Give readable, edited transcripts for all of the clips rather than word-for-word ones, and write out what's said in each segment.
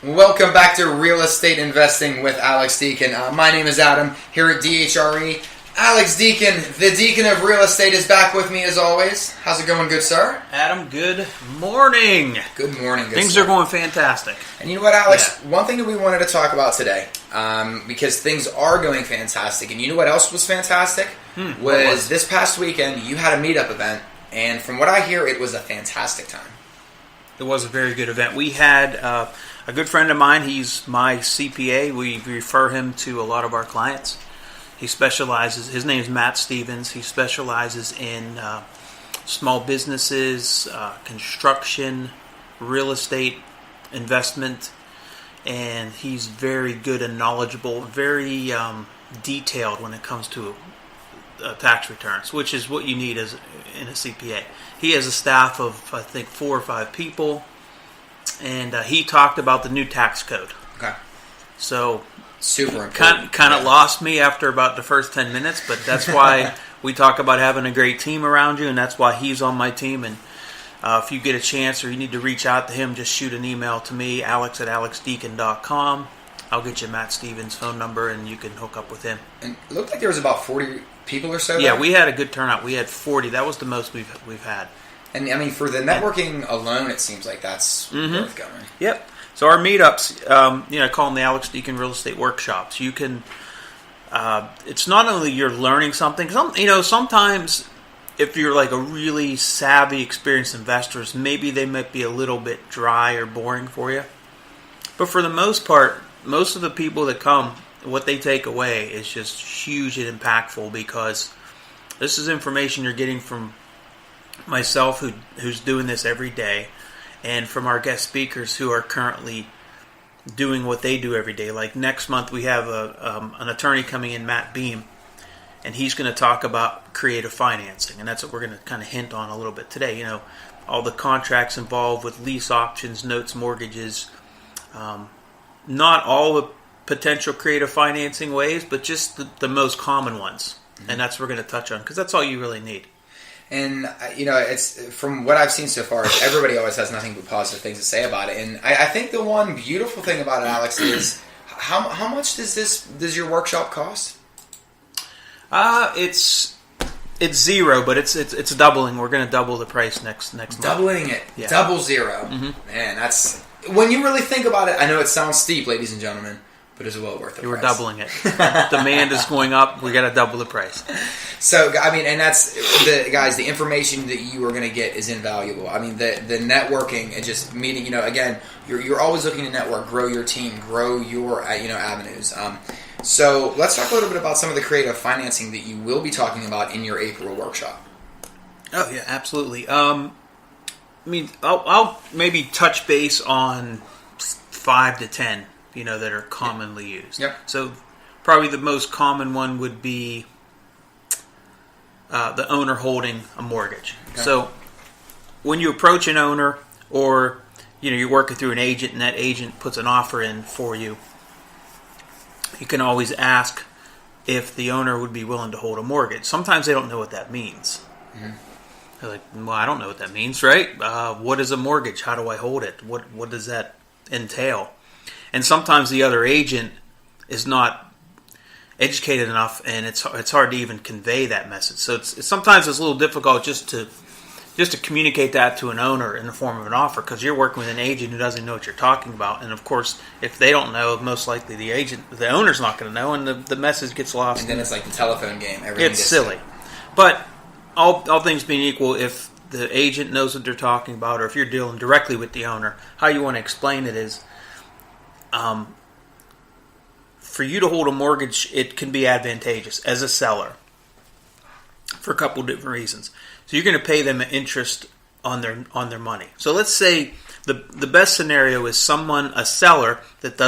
Welcome back to Real Estate Investing with Alex Deacon. My name is Adam here at DHRE. Alex Deacon, the Deacon of Real Estate, is back with me as always. How's it going, good sir? Adam, good morning. Good morning, good Things sir. are going fantastic. And you know what, Alex? One thing that we wanted to talk about today, because things are going fantastic, and you know what else was fantastic? Was this past weekend, you had a meetup event, and from what I hear, it was a fantastic time. It was a very good event. We had a good friend of mine. He's my CPA. We refer him to a lot of our clients. He specializes, his name's Matt Stevens. He specializes in small businesses, construction, real estate, investment, and he's very good and knowledgeable, very detailed when it comes to tax returns, which is what you need as in a CPA. He has a staff of, I think, 4 or 5 people, and he talked about the new tax code. Okay. So, super important. Kind of lost me after about the first 10 minutes, but that's why we talk about having a great team around you, and that's why he's on my team. And if you get a chance or you need to reach out to him, just shoot an email to me, alex@alexdeacon.com. I'll get you Matt Stevens' phone number, and you can hook up with him. And it looked like there was about 40 people or so. Yeah, there. we had a good turnout. We had 40. That was the most we've had. And I mean, for the networking alone, it seems like that's worth going. Yep. So our meetups, I call them the Alex Deacon Real Estate Workshops. You can. It's not only you're learning something. Sometimes if you're like a really savvy, experienced investor, maybe they might be a little bit dry or boring for you. But for the most part, most of the people that come, what they take away is just huge and impactful, because this is information you're getting from myself, who's doing this every day, and from our guest speakers who are currently doing what they do every day. Like next month, we have an attorney coming in, Matt Beam, and he's going to talk about creative financing, and that's what we're going to kind of hint on a little bit today. All the contracts involved with lease options, notes, mortgages, not all the potential creative financing ways, but just the most common ones. And that's what we're going to touch on, because that's all you really need. And, it's from what I've seen so far, everybody always has nothing but positive things to say about it. And I think the one beautiful thing about it, Alex, is how much does your workshop cost? It's zero, but it's doubling. We're going to double the price next month. Doubling it. Yeah. Double zero. Mm-hmm. Man, that's... When you really think about it, I know it sounds steep, ladies and gentlemen, but it's well worth it. We're doubling it. Demand is going up. We got to double the price. So, I mean, and that's the information that you are going to get is invaluable. I mean, the networking and just meeting. Again, you're always looking to network, grow your team, grow your avenues. So, let's talk a little bit about some of the creative financing that you will be talking about in your April workshop. Oh yeah, absolutely. I'll maybe touch base on 5 to 10. That are commonly used. Yep. So probably the most common one would be the owner holding a mortgage. Okay. So when you approach an owner, or you're working through an agent, and that agent puts an offer in for you, you can always ask if the owner would be willing to hold a mortgage. Sometimes they don't know what that means. Mm-hmm. They're like, well, I don't know what that means, right? What is a mortgage? How do I hold it? What does that entail? And sometimes the other agent is not educated enough, and it's hard to even convey that message. So sometimes it's a little difficult just to communicate that to an owner in the form of an offer, because you're working with an agent who doesn't know what you're talking about. And of course, if they don't know, most likely the owner's not going to know, and the message gets lost. And then it's like the telephone game. It's silly. But all things being equal, if the agent knows what they're talking about, or if you're dealing directly with the owner, how you want to explain it is, for you to hold a mortgage, it can be advantageous as a seller for a couple different reasons. So you're going to pay them interest on their money. So let's say the best scenario is a seller that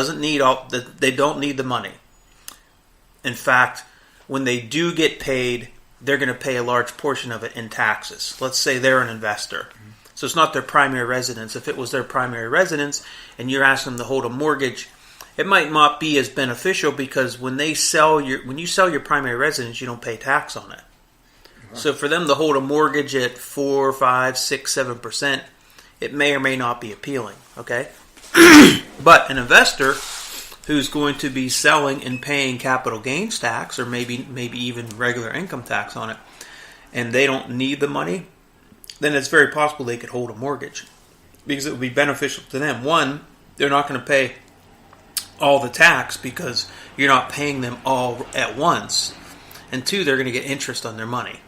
they don't need the money. In fact, when they do get paid, they're going to pay a large portion of it in taxes. Let's say they're an investor. So it's not their primary residence. If it was their primary residence and you're asking them to hold a mortgage, it might not be as beneficial, because when you sell your primary residence, you don't pay tax on it. Wow. So for them to hold a mortgage at 4, 5, 6, 7%, it may or may not be appealing. Okay. But an investor who's going to be selling and paying capital gains tax, or maybe even regular income tax on it, and they don't need the money, then it's very possible they could hold a mortgage because it would be beneficial to them. One, they're not going to pay all the tax because you're not paying them all at once. And two, they're going to get interest on their money.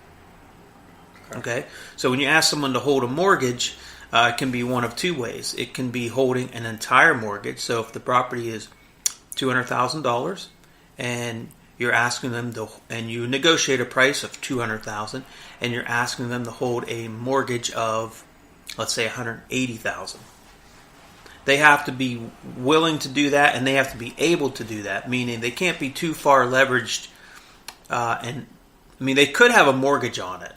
Okay? So when you ask someone to hold a mortgage, it can be one of two ways. It can be holding an entire mortgage. So if the property is $200,000 and you're asking them to, and you negotiate a price of $200,000, and you're asking them to hold a mortgage of, let's say, $180,000. They have to be willing to do that, and they have to be able to do that. Meaning they can't be too far leveraged. They could have a mortgage on it.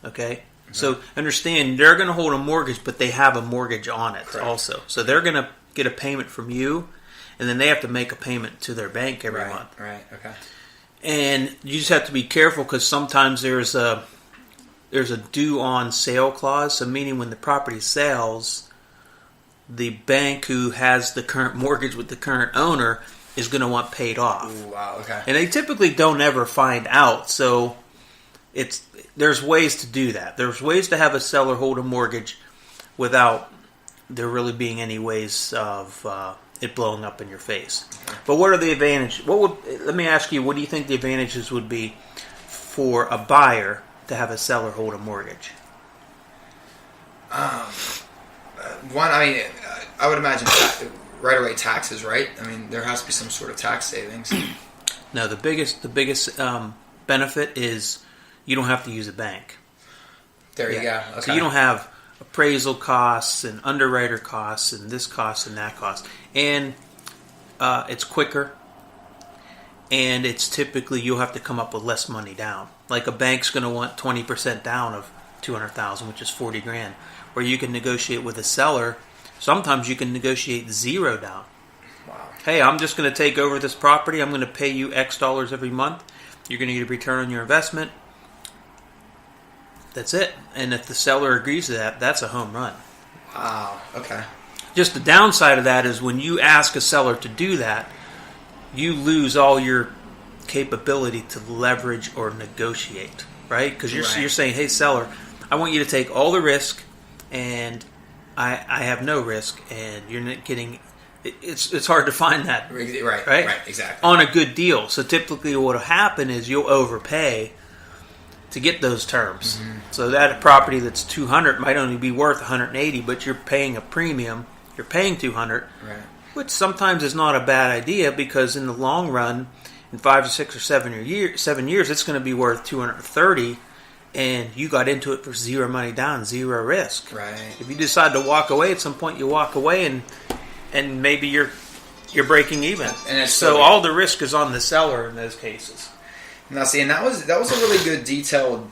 Okay, so understand they're going to hold a mortgage, but they have a mortgage on it also. So they're going to get a payment from you. And then they have to make a payment to their bank every month. Right, okay. And you just have to be careful because sometimes there's a due on sale clause. So meaning when the property sells, the bank who has the current mortgage with the current owner is going to want paid off. Ooh, wow, okay. And they typically don't ever find out. So there's ways to do that. There's ways to have a seller hold a mortgage without there really being any ways of it blowing up in your face. But what are the advantages? Let me ask you, what do you think the advantages would be for a buyer to have a seller hold a mortgage? One, I would imagine right away taxes, right? There has to be some sort of tax savings. No, the biggest benefit is you don't have to use a bank. There you go. Okay. So you don't have appraisal costs and underwriter costs and this cost and that cost. And it's quicker. And it's typically you'll have to come up with less money down. Like a bank's going to want 20% down of $200,000, which is $40,000. Where you can negotiate with a seller. Sometimes you can negotiate zero down. Wow. Hey, I'm just going to take over this property. I'm going to pay you X dollars every month. You're going to get a return on your investment. That's it. And if the seller agrees to that, that's a home run. Wow. Okay. Just the downside of that is when you ask a seller to do that, you lose all your capability to leverage or negotiate, right? Because you're saying, hey, seller, I want you to take all the risk, and I have no risk, and you're not getting. It's hard to find that. Right. Exactly. On a good deal. So typically, what will happen is you'll overpay to get those terms. Mm-hmm. So that property that's $200 might only be worth $180, but you're paying a premium. You're paying $200, which sometimes is not a bad idea because in the long run, in 5 or 6 or 7 years, it's going to be worth $230, and you got into it for zero money down, zero risk. Right. If you decide to walk away at some point, you walk away, and maybe you're breaking even. And so all the risk is on the seller in those cases. Now, see, and that was a really good detailed.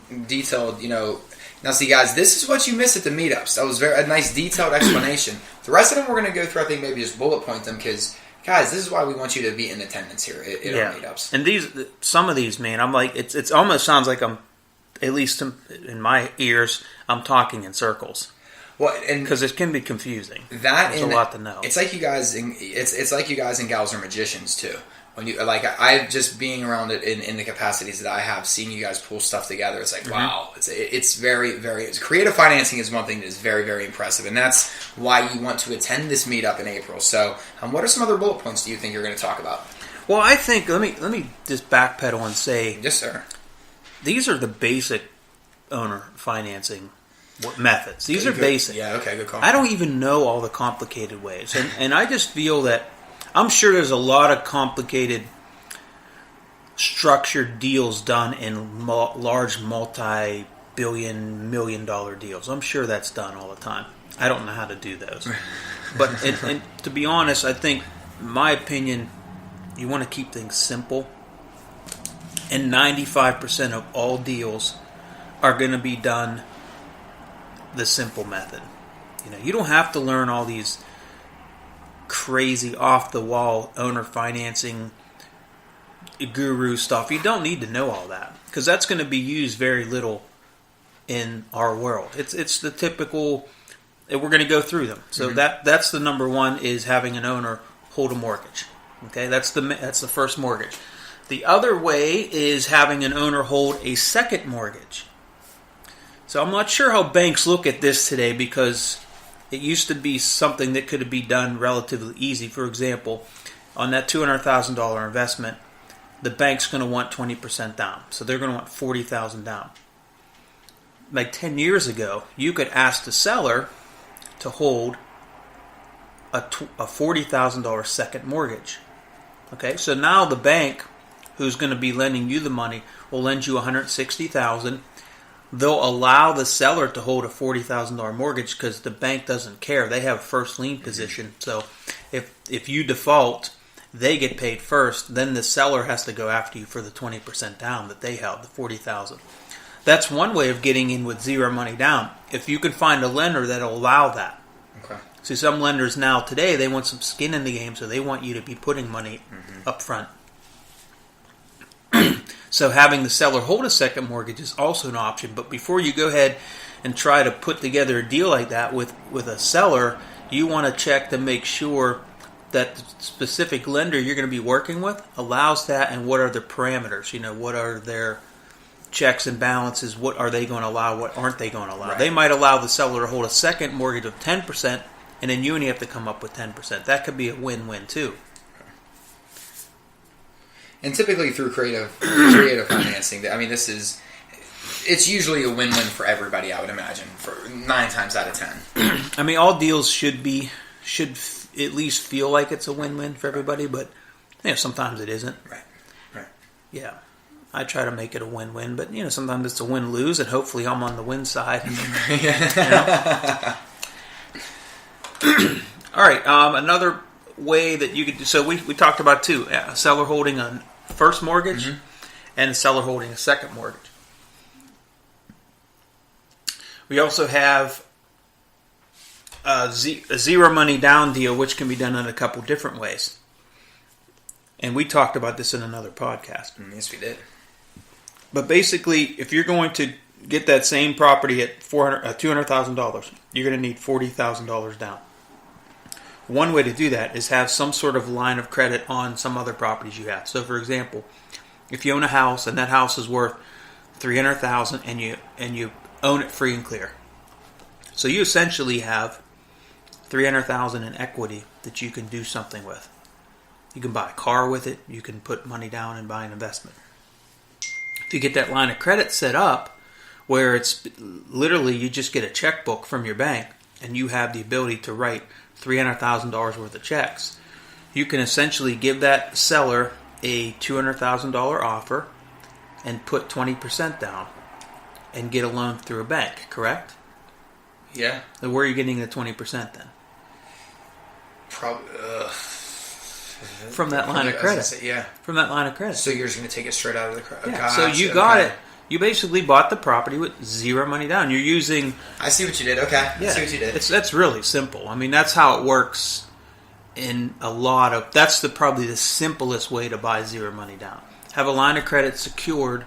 Now, see, guys, this is what you miss at the meetups. That was a nice detailed explanation. The rest of them we're going to go through. I think maybe just bullet point them because, guys, this is why we want you to be in attendance here at our meetups. And some of these, man, I'm like, it's almost sounds like I'm, at least in my ears, I'm talking in circles. Well, and because it can be confusing. There's a lot to know. It's like you guys, it's like you guys and gals are magicians too. When you I just being around it in the capacities that I have, seeing you guys pull stuff together, it's like wow, it's very very creative financing is one thing that is very very impressive, and that's why you want to attend this meetup in April. So, what are some other bullet points do you think you're going to talk about? Well, I think let me just backpedal and say, yes, sir. These are the basic owner financing methods. These are basic. Yeah, okay, good call. I don't even know all the complicated ways, and I just feel that. I'm sure there's a lot of complicated structured deals done in large multi-billion, million-dollar deals. I'm sure that's done all the time. I don't know how to do those. But and to be honest, I think, in my opinion, you want to keep things simple. And 95% of all deals are going to be done the simple method. You don't have to learn all these crazy off-the-wall owner financing guru stuff. You don't need to know all that because that's going to be used very little in our world. It's the typical we're going to go through them. So that's the number one, is having an owner hold a mortgage. Okay, that's the first mortgage. The other way is having an owner hold a second mortgage. So I'm not sure how banks look at this today, because it used to be something that could be done relatively easy. For example, on that $200,000 investment, the bank's going to want 20% down. So they're going to want $40,000 down. Like 10 years ago, you could ask the seller to hold a $40,000 second mortgage. Okay, so now the bank, who's going to be lending you the money, will lend you $160,000. They'll allow the seller to hold a $40,000 mortgage because the bank doesn't care. They have first lien position. So if you default, they get paid first. Then the seller has to go after you for the 20% down that they held, the $40,000. That's one way of getting in with zero money down. If you can find a lender that'll allow that. Okay. See, some lenders now today, they want some skin in the game, so they want you to be putting money up front. So having the seller hold a second mortgage is also an option. But before you go ahead and try to put together a deal like that with a seller, you want to check to make sure that the specific lender you're going to be working with allows that, and what are the parameters. What are their checks and balances? What are they going to allow? What aren't they going to allow? Right. They might allow the seller to hold a second mortgage of 10%, and then you only have to come up with 10%. That could be a win-win too. And typically through creative financing, it's usually a win-win for everybody, I would imagine, for 9 times out of 10. All deals should at least feel like it's a win-win for everybody, but sometimes it isn't. Right. Yeah. I try to make it a win-win, but sometimes it's a win-lose, and hopefully I'm on the win side. All right, another way that you could do, so we talked about two, a seller holding a first mortgage and a seller holding a second mortgage. We also have a zero money down deal, which can be done in a couple different ways. And we talked about this in another podcast. Yes, we did. But basically, if you're going to get that same property at $200,000, you're going to need $40,000 down. One way to do that is have some sort of line of credit on some other properties you have. So, for example, if you own a house and that house is worth $300,000 and you own it free and clear, so you essentially have $300,000 in equity that you can do something with. You can buy a car with it. You can put money down and buy an investment. If you get that line of credit set up, where it's literally you just get a checkbook from your bank and you have the ability to write $300,000 worth of checks, you can essentially give that seller a $200,000 offer and put 20% down and get a loan through a bank, correct? Yeah. So where are you getting the 20% then? Probably from that line of credit. From that line of credit. So you're just going to take it straight out of the credit. Yeah. So you got it. You basically bought the property with zero money down. You're using... I see what you did. Okay. Yeah, I see what you did. That's really simple. That's how it works in a lot of... That's probably the simplest way to buy zero money down. Have a line of credit secured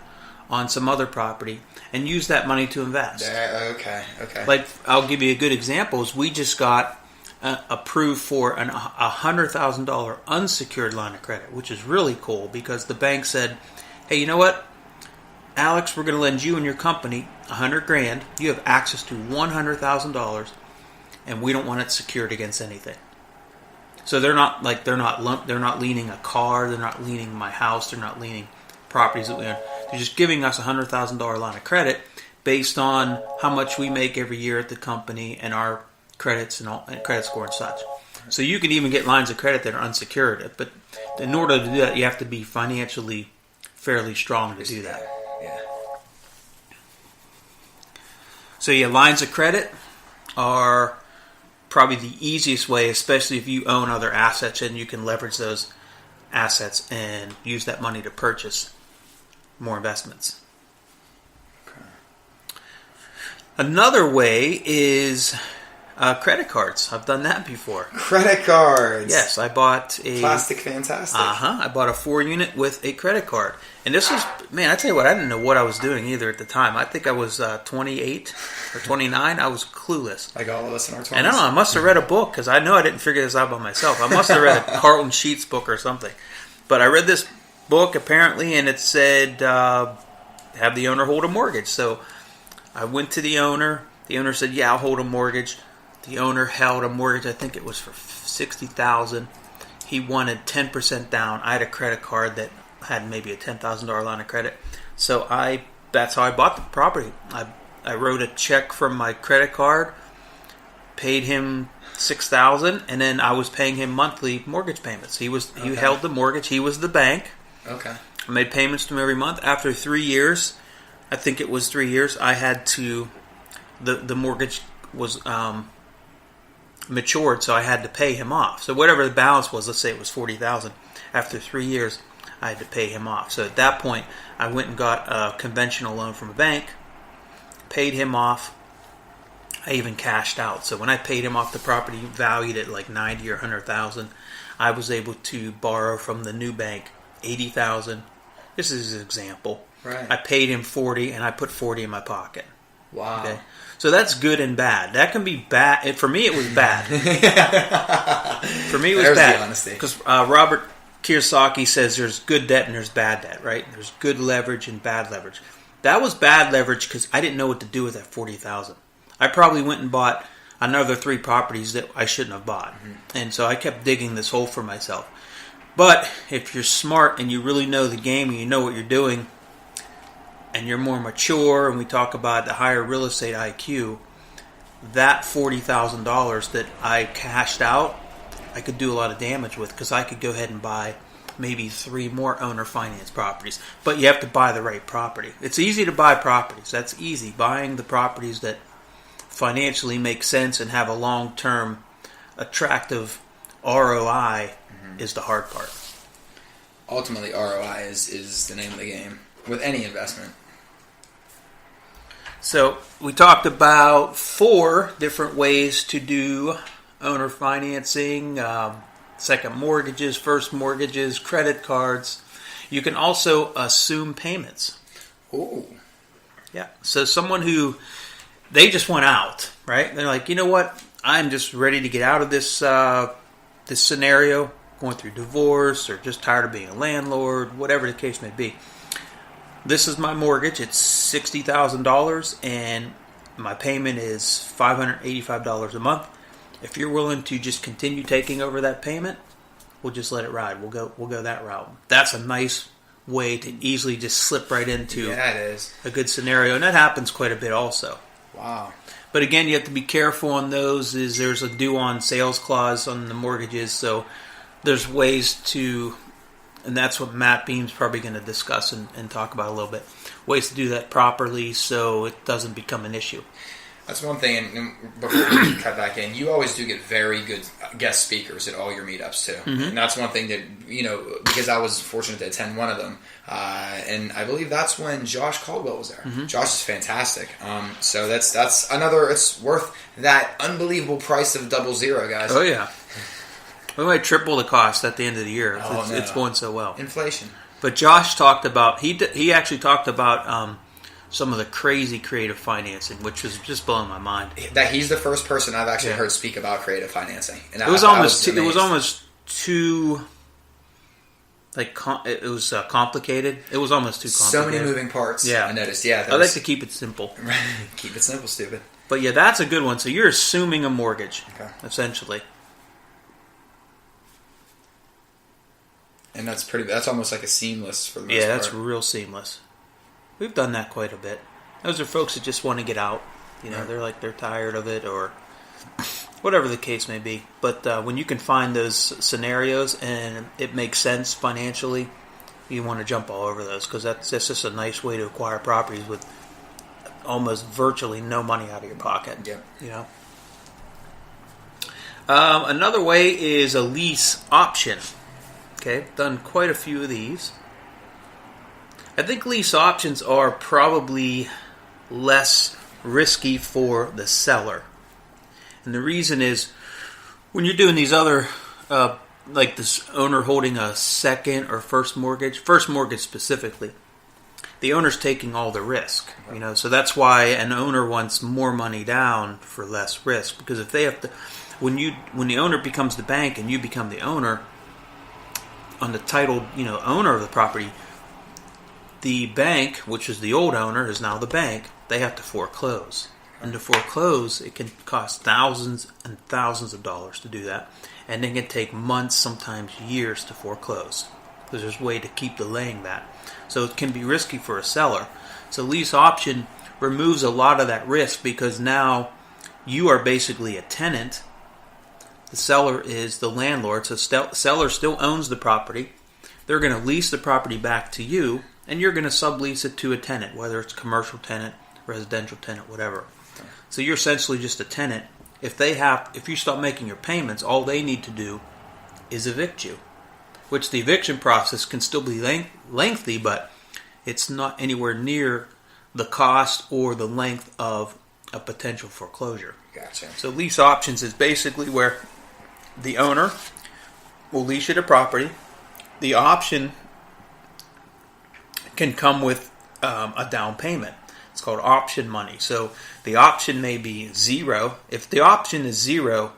on some other property and use that money to invest. Okay. Like, I'll give you a good example. Is we just got approved for a $100,000 unsecured line of credit, which is really cool because the bank said, hey, you know what? Alex, we're going to lend you and your company $100,000. You have access to $100,000, and we don't want it secured against anything. So they're not leaning a car, they're not leaning my house, they're not leaning properties that we own. They're just giving us a $100,000 line of credit based on how much we make every year at the company and our credits and credit score and such. So you can even get lines of credit that are unsecured, but in order to do that, you have to be financially fairly strong to do that. Yeah. So lines of credit are probably the easiest way, especially if you own other assets and you can leverage those assets and use that money to purchase more investments. Okay. Another way is Credit cards. I've done that before. Credit cards. Yes, I bought a plastic fantastic. I bought a 4-unit with a credit card, and this was, man, I tell you what, I didn't know what I was doing either at the time. I think I was 28 or 29. I was clueless. Like all of us in our 20s. And I don't know. I must have read a book because I know I didn't figure this out by myself. I must have read a Carlton Sheets book or something. But I read this book apparently, and it said have the owner hold a mortgage. So I went to the owner. The owner said, "Yeah, I'll hold a mortgage." The owner held a mortgage. I think it was for $60,000. He wanted 10% down. I had a credit card that had maybe a $10,000 line of credit. So that's how I bought the property. I wrote a check from my credit card, paid him $6,000, and then I was paying him monthly mortgage payments. He held the mortgage. He was the bank. Okay. I made payments to him every month. After 3 years, I think it was 3 years, I had to, the mortgage was matured, so I had to pay him off. So whatever the balance was, let's say it was $40,000. After 3 years, I had to pay him off. So at that point, I went and got a conventional loan from a bank, paid him off. I even cashed out. So when I paid him off the property, valued at like $90,000 or $100,000, I was able to borrow from the new bank $80,000. This is an example. Right. I paid him $40,000 and I put $40,000 in my pocket. Wow. Okay. So that's good and bad. That can be bad. For me, it was bad. For me, it was There's bad. the honesty. Because Robert Kiyosaki says there's good debt and there's bad debt, right? There's good leverage and bad leverage. That was bad leverage because I didn't know what to do with that $40,000. I probably went and bought another 3 properties that I shouldn't have bought. Mm-hmm. And so I kept digging this hole for myself. But if you're smart and you really know the game and you know what you're doing, and you're more mature, and we talk about the higher real estate IQ, that $40,000 that I cashed out, I could do a lot of damage with because I could go ahead and buy maybe 3 more owner finance properties. But you have to buy the right property. It's easy to buy properties. That's easy. Buying the properties that financially make sense and have a long-term attractive ROI is the hard part. Ultimately, ROI is the name of the game with any investment. So we talked about 4 different ways to do owner financing, second mortgages, first mortgages, credit cards. You can also assume payments. Ooh. Yeah. So someone who, they just want out, right? They're like, you know what? I'm just ready to get out of this this scenario, going through divorce or just tired of being a landlord, whatever the case may be. This is my mortgage. It's $60,000 and my payment is $585 a month. If you're willing to just continue taking over that payment, we'll just let it ride. We'll go that route. That's a nice way to easily just slip right into it is a good scenario, and that happens quite a bit also. Wow. But again, you have to be careful on those. There's a due on sales clause on the mortgages, so there's ways to, and that's what Matt Beam's probably going to discuss and talk about a little bit, ways to do that properly so it doesn't become an issue. That's one thing, and before we cut back in, you always do get very good guest speakers at all your meetups, too. Mm-hmm. And that's one thing that, because I was fortunate to attend one of them, and I believe that's when Josh Caldwell was there. Mm-hmm. Josh is fantastic. So that's another, it's worth that unbelievable price of $00, guys. Oh, yeah. We might triple the cost at the end of the year. It's going so well. Inflation. But Josh talked about, he actually talked about some of the crazy creative financing, which was just blowing my mind. That he's the first person I've actually heard speak about creative financing. And it was almost too complicated. It was almost too complicated. So many moving parts. Yeah, I noticed. Yeah, I like to keep it simple. Keep it simple, stupid. But yeah, that's a good one. So you're assuming a mortgage, essentially. And that's almost like a seamless for the most part. Yeah, that's real seamless. We've done that quite a bit. Those are folks that just want to get out. They're tired of it or whatever the case may be. But when you can find those scenarios and it makes sense financially, you want to jump all over those because that's just a nice way to acquire properties with almost virtually no money out of your pocket. Yep. Another way is a lease option. Okay, done quite a few of these. I think lease options are probably less risky for the seller. And the reason is when you're doing these other, like this owner holding a second or first mortgage specifically, the owner's taking all the risk, so that's why an owner wants more money down for less risk, because if they have to, when the owner becomes the bank and you become the owner on the titled, owner of the property, the bank, which is the old owner, is now the bank. They have to foreclose. And to foreclose, it can cost thousands and thousands of dollars to do that. And it can take months, sometimes years to foreclose. Because there's a way to keep delaying that. So it can be risky for a seller. So lease option removes a lot of that risk, because now you are basically a tenant. The seller is the landlord. So seller still owns the property. They're going to lease the property back to you, and you're going to sublease it to a tenant, whether it's commercial tenant, residential tenant, whatever. So you're essentially just a tenant. If you stop making your payments, all they need to do is evict you, which the eviction process can still be lengthy, but it's not anywhere near the cost or the length of a potential foreclosure. Gotcha. So lease options is basically where the owner will lease you the property. The option can come with a down payment. It's called option money. So the option may be zero. If the option is zero,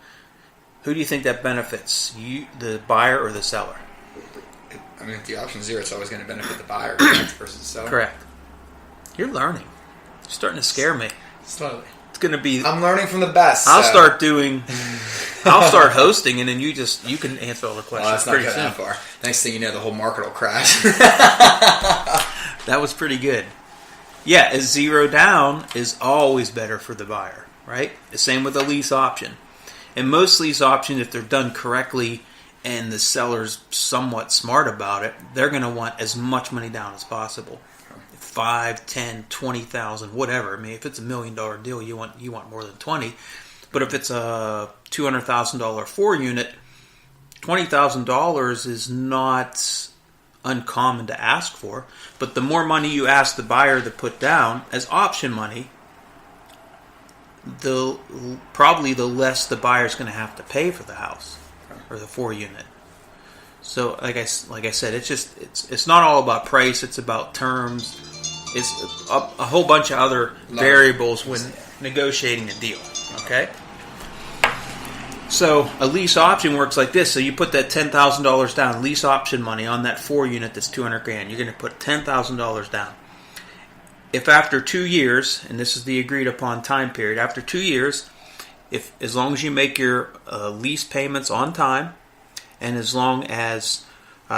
who do you think that benefits? You, the buyer, or the seller? I mean, if the option is zero, it's always going to benefit the buyer versus the seller. Correct. You're learning. You're starting to scare me. Slowly. It's going to be. I'm learning from the best. I'll start hosting, and then you can answer all the questions. Well, that's not pretty going soon. that far. Next thing you know, the whole market will crash. That was pretty good. Yeah, a zero down is always better for the buyer, right? The same with a lease option. And most lease options, if they're done correctly and the seller's somewhat smart about it, they're going to want as much money down as possible. 5, 10, 20,000, whatever. I mean, if it's $1 million deal, you want more than 20. But if it's a $200,000 4-unit, $20,000 is not uncommon to ask for. But the more money you ask the buyer to put down as option money, probably the less the buyer's going to have to pay for the house or the 4-unit. So, like I said, it's not all about price. It's about terms. It's a whole bunch of other variables when negotiating a deal. Okay. So a lease option works like this. So you put that $10,000 down, lease option money on that 4-unit that's $200,000. You're going to put $10,000 down. If after 2 years, and this is the agreed upon time period, after 2 years, as long as you make your lease payments on time, and as long as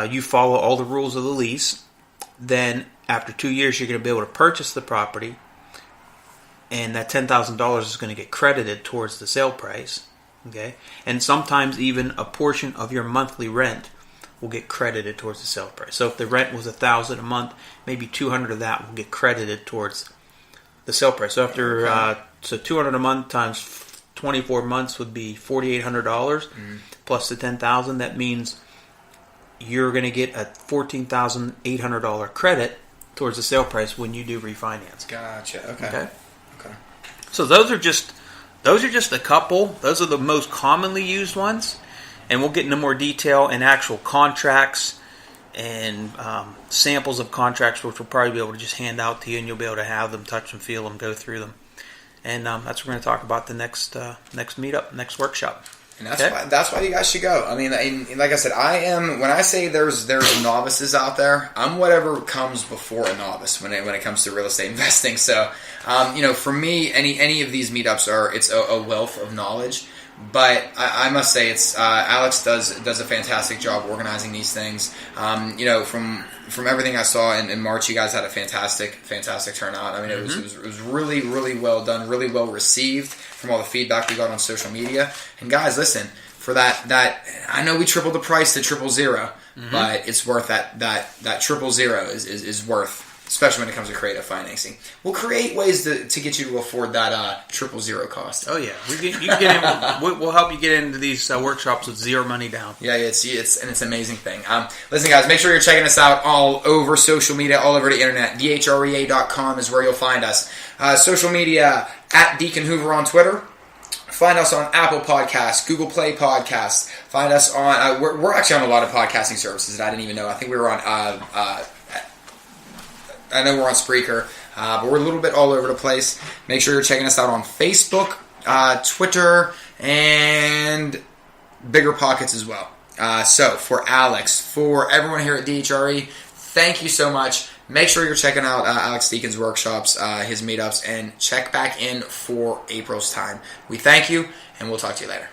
you follow all the rules of the lease, then after 2 years you're going to be able to purchase the property, and that $10,000 is going to get credited towards the sale price. Okay, and sometimes even a portion of your monthly rent will get credited towards the sale price. So if the rent was $1,000 a month, maybe $200 of that will get credited towards the sale price. So after so $200 a month times 24 months would be $4,800 plus the $10,000. That means you're going to get a $14,800 credit towards the sale price when you do refinance. Gotcha. Okay. So those are just a couple. Those are the most commonly used ones. And we'll get into more detail in actual contracts and samples of contracts, which we'll probably be able to just hand out to you, and you'll be able to have them, touch them, feel them, go through them. And that's what we're going to talk about the next meetup, next workshop. And that's why you guys should go. I mean, like I said, when I say there's novices out there, I'm whatever comes before a novice when it comes to real estate investing. So, for me, any of these meetups it's a wealth of knowledge. But I must say, Alex does a fantastic job organizing these things. From everything I saw in March, you guys had a fantastic turnout. I mean, it was really, really well done, really well received from all the feedback we got on social media. And guys, listen, for that I know we tripled the price to 000, but it's worth that 000 is worth. Especially when it comes to creative financing, we'll create ways to get you to afford that 000 cost. Oh yeah, we'll help you get into these workshops with zero money down. Yeah, it's an amazing thing. Listen, guys, make sure you're checking us out all over social media, all over the internet. DHREA.com is where you'll find us. Social media at Deacon Hoover on Twitter. Find us on Apple Podcasts, Google Play Podcasts. Find us on... we're actually on a lot of podcasting services that I didn't even know. I think we were on... I know we're on Spreaker, but we're a little bit all over the place. Make sure you're checking us out on Facebook, Twitter, and Bigger Pockets as well. So, for Alex, for everyone here at DHRE, thank you so much. Make sure you're checking out Alex Deacon's workshops, his meetups, and check back in for April's time. We thank you, and we'll talk to you later.